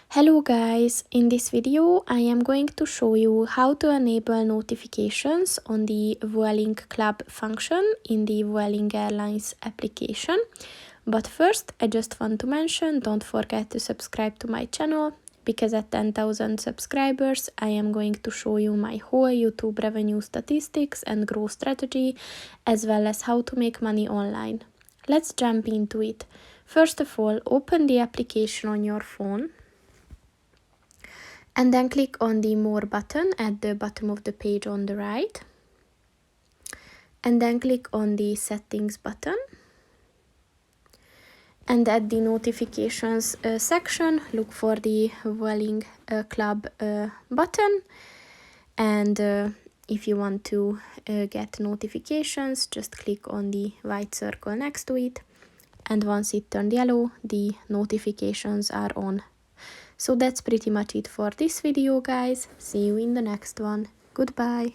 Hello guys, in this video I am going to show you how to enable notifications on the Vueling Club function in the Vueling Airlines application. But first I just want to mention, don't forget to subscribe to my channel, because at 10,000 subscribers I am going to show you my whole YouTube revenue statistics and growth strategy, as well as how to make money online. Let's jump into it. First of all, open the application on your phone. And then click on the More button at the bottom of the page on the right. And then click on the Settings button. And at the Notifications section, look for the Vueling Club button. And if you want to get notifications, just click on the white circle next to it. And once it turned yellow, the notifications are on. So that's pretty much it for this video, guys. See you in the next one. Goodbye.